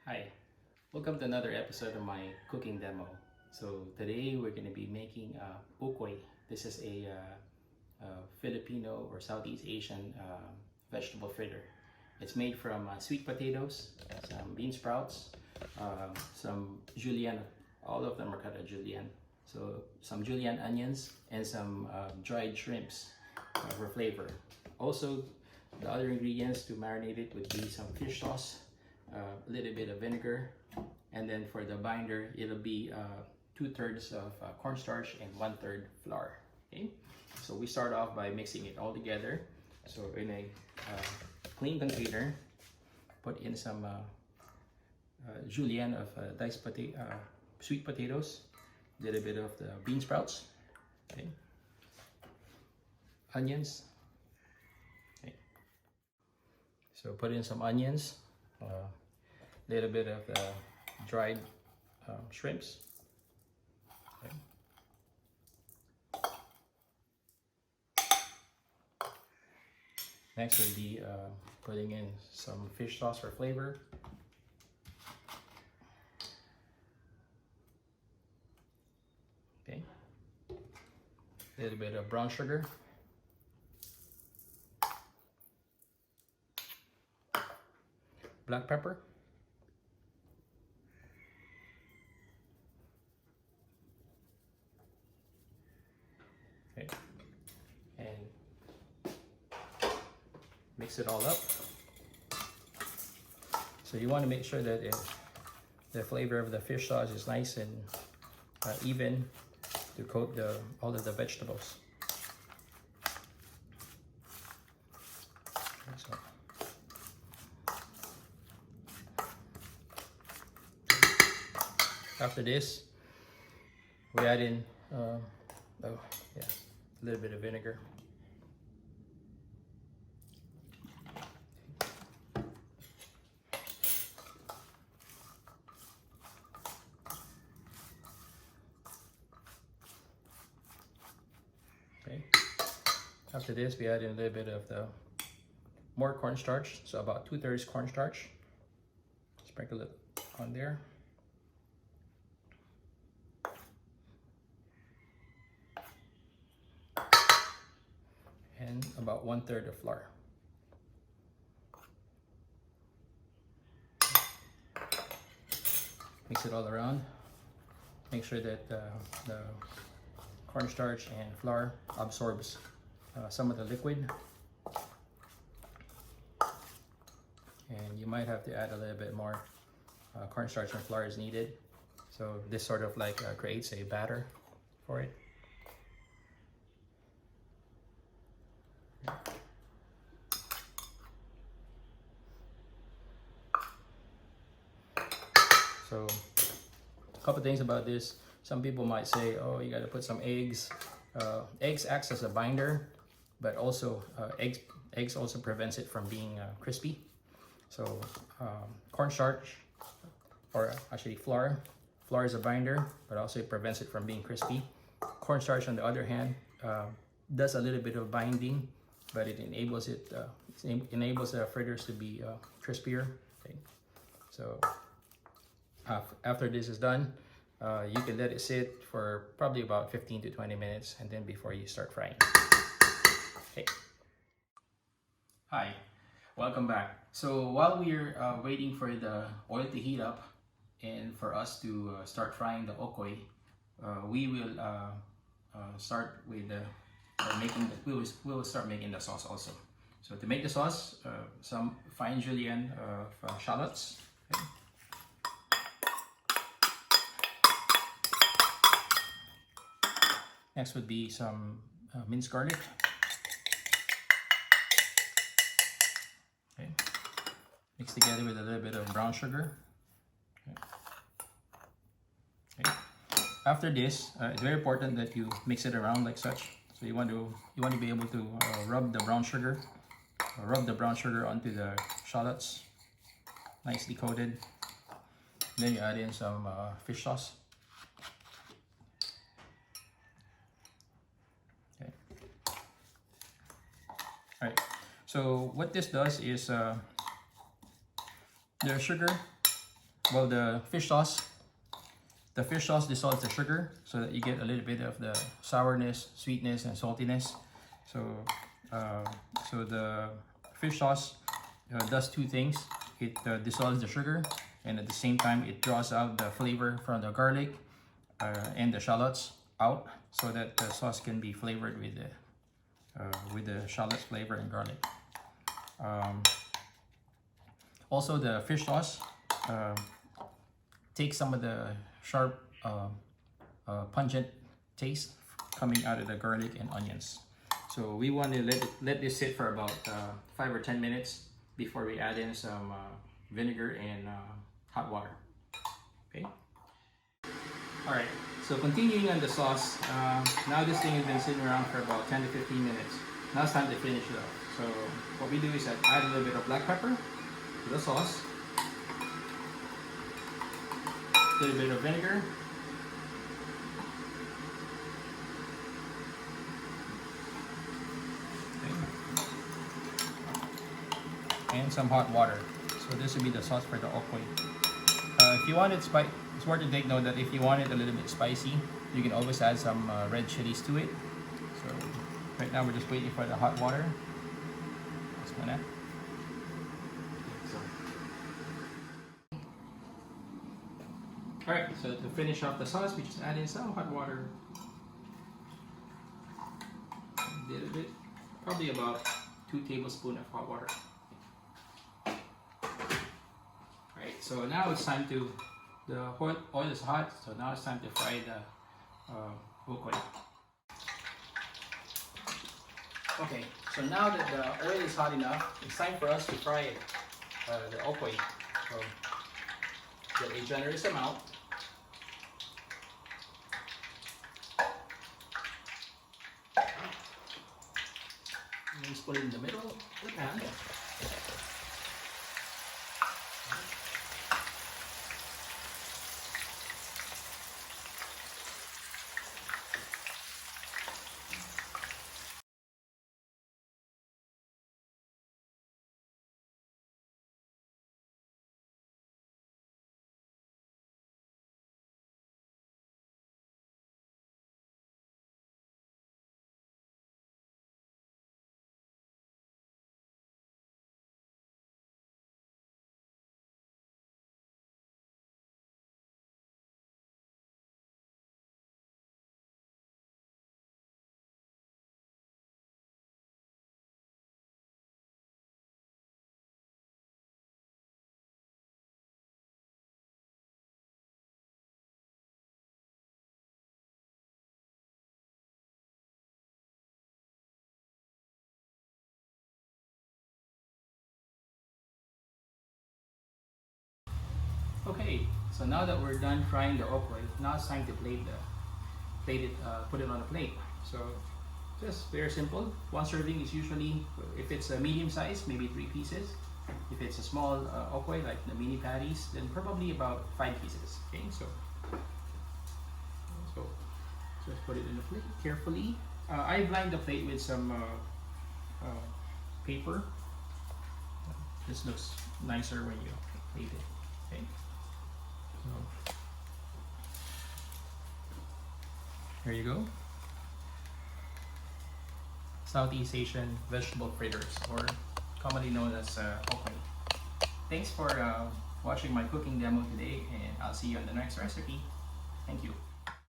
Hi, welcome to another episode of my cooking demo. So today we're going to be making ukoy. This is a Filipino or Southeast Asian vegetable fritter. It's made from sweet potatoes, some bean sprouts, some julienne. All of them are cut at julienne. So some julienne onions and some dried shrimps for flavor. Also, the other ingredients to marinate it would be some fish sauce, a little bit of vinegar, and then for the binder it'll be 2/3 of cornstarch and 1/3 flour. Okay, so we start off by mixing it all together. So in a clean container, put in some julienne of diced sweet potatoes, a little bit of the bean sprouts, okay, onions. Okay. So put in some onions, little bit of the dried shrimps. Okay. Next would be putting in some fish sauce for flavor. Okay. A little bit of brown sugar. Black pepper. Okay. And mix it all up. So you want to make sure that the flavor of the fish sauce is nice and even to coat all of the vegetables. Okay, so. After this, we add in a little bit of vinegar. Okay. After this, we add in a little bit of the more cornstarch, so about 2/3 cornstarch. Sprinkle it on there. And about 1/3 of flour. Mix it all around. Make sure that the cornstarch and flour absorbs some of the liquid. And you might have to add a little bit more cornstarch and flour as needed. So this sort of like creates a batter for it. So a couple things about this. Some people might say, oh, you got to put some eggs. Eggs acts as a binder, but also eggs also prevents it from being crispy. So cornstarch, or actually flour is a binder, but also it prevents it from being crispy. Cornstarch, on the other hand, does a little bit of binding, but it enables the fritters to be crispier. Okay. So after this is done, you can let it sit for probably about 15 to 20 minutes, and then before you start frying. Okay. Hi, welcome back. So while we're waiting for the oil to heat up and for us to start frying the ukoy, we will start with we will start making the sauce also. So to make the sauce, some fine julienne of shallots. Okay. Next would be some minced garlic. Okay. Mix together with a little bit of brown sugar. Okay. Okay. After this, it's very important that you mix it around like such. So you want to be able to rub the brown sugar onto the shallots, nicely coated. Then you add in some fish sauce. Okay. All right. So what this does is the sugar Well, the fish sauce dissolves the sugar so that you get a little bit of the sourness, sweetness, and saltiness. So, so the fish sauce does two things. It dissolves the sugar, and at the same time, it draws out the flavor from the garlic and the shallots out, so that the sauce can be flavored with the shallots flavor and garlic. Also, the fish sauce takes some of the sharp, pungent taste coming out of the garlic and onions. So we want to let this sit for about 5 or 10 minutes before we add in some vinegar and hot water. Okay. All right. So continuing on the sauce, now this thing has been sitting around for about 10 to 15 minutes. Now it's time to finish it off. So what we do is add a little bit of black pepper to the sauce, a little bit of vinegar, and some hot water. So this will be the sauce for the Ukoy. If you want it spicy, it's worth to take note that if you want it a little bit spicy, you can always add some red chilies to it. So right now we're just waiting for the hot water. That's gonna. Alright, so to finish off the sauce, we just add in some hot water. A little bit, probably about 2 tablespoons of hot water. Alright, so now it's time to, the oil is hot, so now it's time to fry the Ukoy. Okay, so now that the oil is hot enough, it's time for us to fry it, the Ukoy. So get a generous amount. And just put it in the middle of the pan. Okay, so now that we're done frying the Ukoy, now it's time to put it on a plate. So just very simple. One serving is usually, if it's a medium size, maybe 3 pieces. If it's a small Ukoy, like the mini patties, then probably about 5 pieces. Okay, so just put it in the plate carefully. I've lined the plate with some paper. This looks nicer when you plate it. Okay. So, here you go. Southeast Asian vegetable fritters, or commonly known as Ukoy. Thanks for watching my cooking demo today, and I'll see you on the next recipe. Thank you.